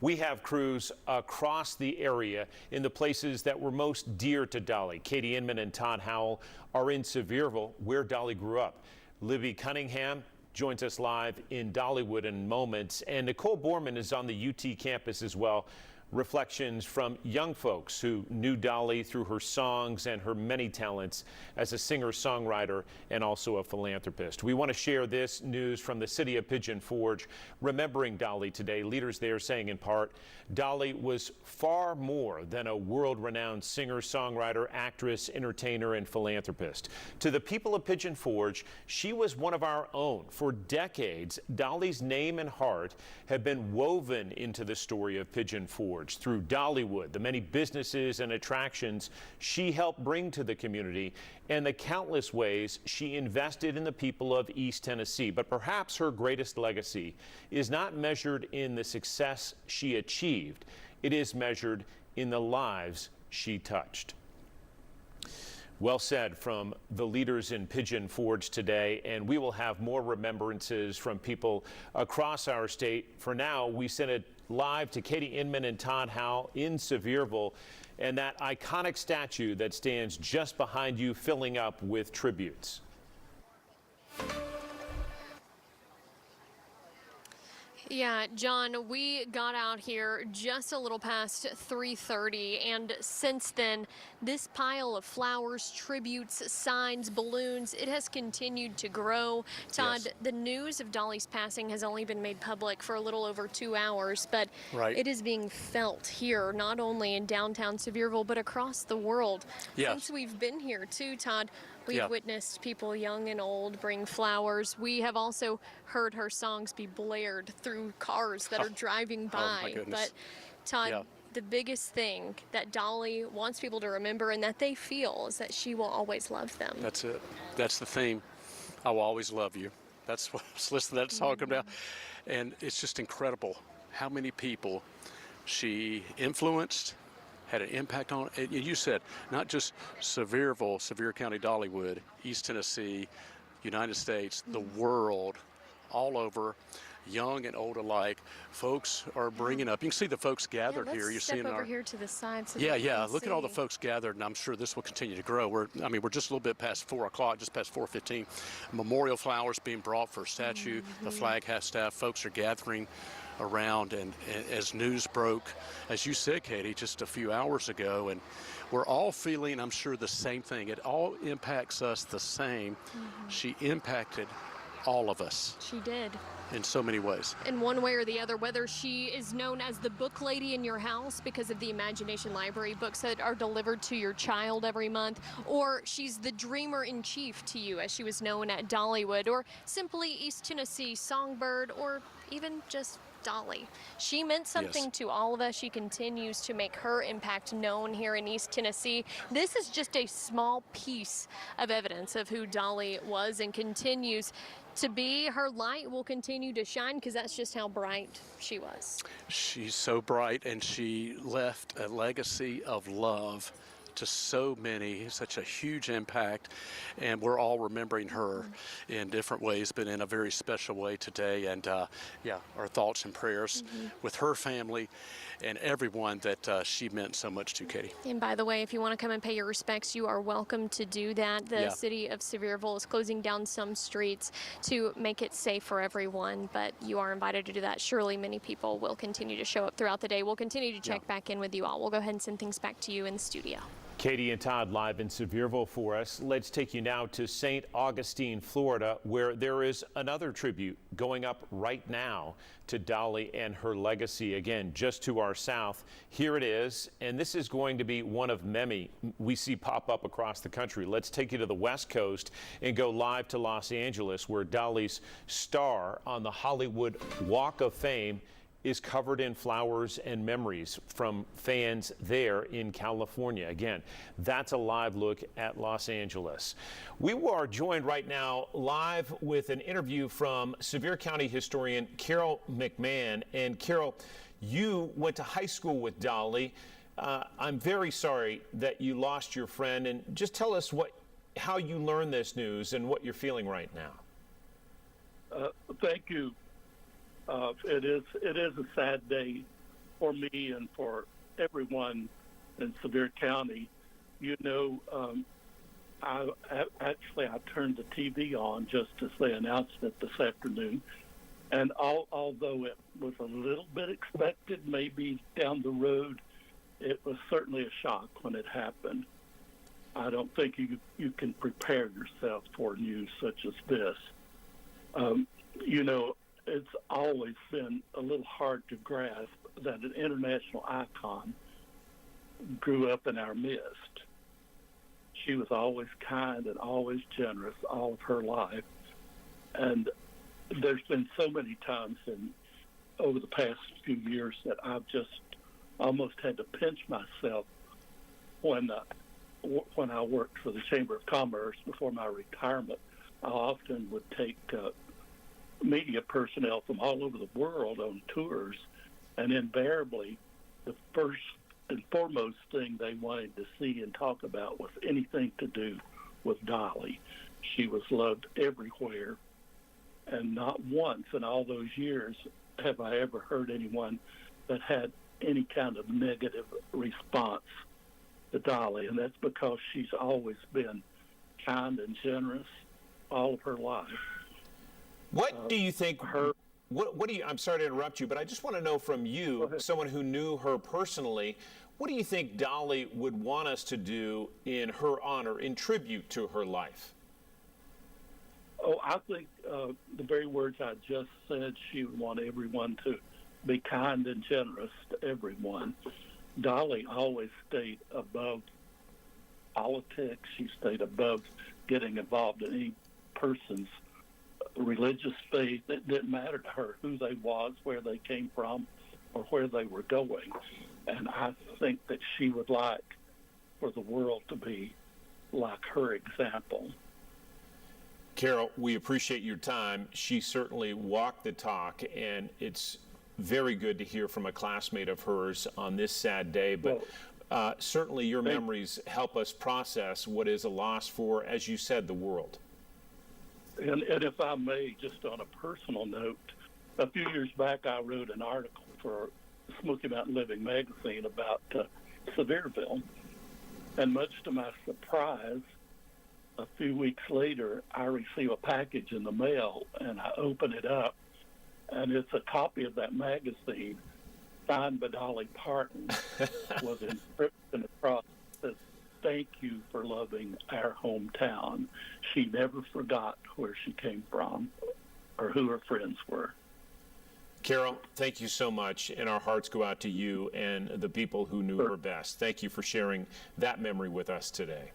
We have crews across the area in the places that were most dear to Dolly. Katie Inman and Todd Howell are in Sevierville, where Dolly grew up. Libby Cunningham joins us live in Dollywood in moments, and Nicole Borman is on the UT campus as well. Reflections from young folks who knew Dolly through her songs and her many talents as a singer-songwriter and also a philanthropist. We want to share this news from the city of Pigeon Forge, remembering Dolly today. Leaders there saying in part, Dolly was far more than a world-renowned singer, songwriter, actress, entertainer, and philanthropist. To the people of Pigeon Forge, she was one of our own. For decades, Dolly's name and heart have been woven into the story of Pigeon Forge. Through Dollywood, the many businesses and attractions she helped bring to the community, and the countless ways she invested in the people of East Tennessee. But perhaps her greatest legacy is not measured in the success she achieved. It is measured in the lives she touched. Well said from the leaders in Pigeon Forge today, and we will have more remembrances from people across our state. For now, we send it live to Katie Inman and Todd Howell in Sevierville, and that iconic statue that stands just behind you filling up with tributes. Yeah, John, we got out here just a little past 3:30, and since then, this pile of flowers, tributes, signs, balloons, it has continued to grow. Todd, yes. The news of Dolly's passing has only been made public for a little over 2 hours, but it is being felt here, not only in downtown Sevierville, but across the world. Yes. Since we've been here, too, Todd, we've witnessed people young and old bring flowers. We have also heard her songs be blared through cars that are driving by. But Todd, the biggest thing that Dolly wants people to remember and that they feel is that she will always love them. That's it. That's the theme. I will always love you. That's what that song comes down. And it's just incredible how many people she influenced, had an impact on. And you said not just Sevierville, Sevier County, Dollywood, East Tennessee, United States, the world, all over, young and old alike. Folks are bringing up. You can see the folks gathered here. You're seeing over here to the side. So Look at all the folks gathered, and I'm sure this will continue to grow. We're just a little bit past 4 o'clock, just past 4:15. Memorial flowers being brought for a statue. The flag has staff. Folks are gathering around, and as news broke, as you said, Katie, just a few hours ago, and we're all feeling, I'm sure, the same thing. It all impacts us the same. She impacted all of us. She did. In so many ways. In one way or the other, whether she is known as the book lady in your house because of the Imagination Library books that are delivered to your child every month, or she's the dreamer in chief to you as she was known at Dollywood, or simply East Tennessee songbird, or even just Dolly. She meant something to all of us. She continues to make her impact known here in East Tennessee. This is just a small piece of evidence of who Dolly was and continues to be. Her light will continue to shine because that's just how bright she was. She's so bright, and she left a legacy of love to so many, such a huge impact, and we're all remembering her in different ways, but in a very special way today. And our thoughts and prayers with her family and everyone that she meant so much to, Katie. And by the way, if you want to come and pay your respects, you are welcome to do that. The city of Sevierville is closing down some streets to make it safe for everyone, but you are invited to do that. Surely many people will continue to show up throughout the day. We'll continue to check back in with you all. We'll go ahead and send things back to you in the studio. Katie and Todd live in Sevierville for us. Let's take you now to St. Augustine, Florida, where there is another tribute going up right now to Dolly and her legacy. Again, just to our south. Here it is, and this is going to be one of many we see pop up across the country. Let's take you to the West Coast and go live to Los Angeles, where Dolly's star on the Hollywood Walk of Fame is covered in flowers and memories from fans there in California. Again, that's a live look at Los Angeles. We are joined right now live with an interview from Sevier County historian Carol McMahon. And Carol, you went to high school with Dolly. I'm very sorry that you lost your friend, and just tell us how you learned this news and what you're feeling right now. Thank you. It is a sad day for me and for everyone in Sevier County, I turned the TV on just as they announced it this afternoon, and although it was a little bit expected, maybe down the road, it was certainly a shock when it happened. I don't think you can prepare yourself for news such as this. It's always been a little hard to grasp that an international icon grew up in our midst. She was always kind and always generous all of her life. And there's been so many times over the past few years that I've just almost had to pinch myself when I worked for the Chamber of Commerce before my retirement. I often would take media personnel from all over the world on tours, and invariably the first and foremost thing they wanted to see and talk about was anything to do with Dolly. She was loved everywhere, and not once in all those years have I ever heard anyone that had any kind of negative response to Dolly, and that's because she's always been kind and generous all of her life. What do you think what do you, I'm sorry to interrupt you, but I just want to know from you, someone who knew her personally, what do you think Dolly would want us to do in her honor, in tribute to her life? Oh, I think the very words I just said, she would want everyone to be kind and generous to everyone. Dolly always stayed above politics. She stayed above getting involved in any person's religious faith. It didn't matter to her who they was, where they came from, or where they were going. And I think that she would like for the world to be like her example. Carol, we appreciate your time. She certainly walked the talk, and it's very good to hear from a classmate of hers on this sad day. But certainly your memories help us process what is a loss for, as you said, the world. And if I may, just on a personal note, a few years back I wrote an article for Smoky Mountain Living magazine about Sevierville. And much to my surprise, a few weeks later, I receive a package in the mail, and I open it up, and it's a copy of that magazine signed by Dolly Parton was encrypted across. Says, "Thank you for loving our hometown." She never forgot where she came from or who her friends were. Carol, thank you so much, and our hearts go out to you and the people who knew her best. Thank you for sharing that memory with us today.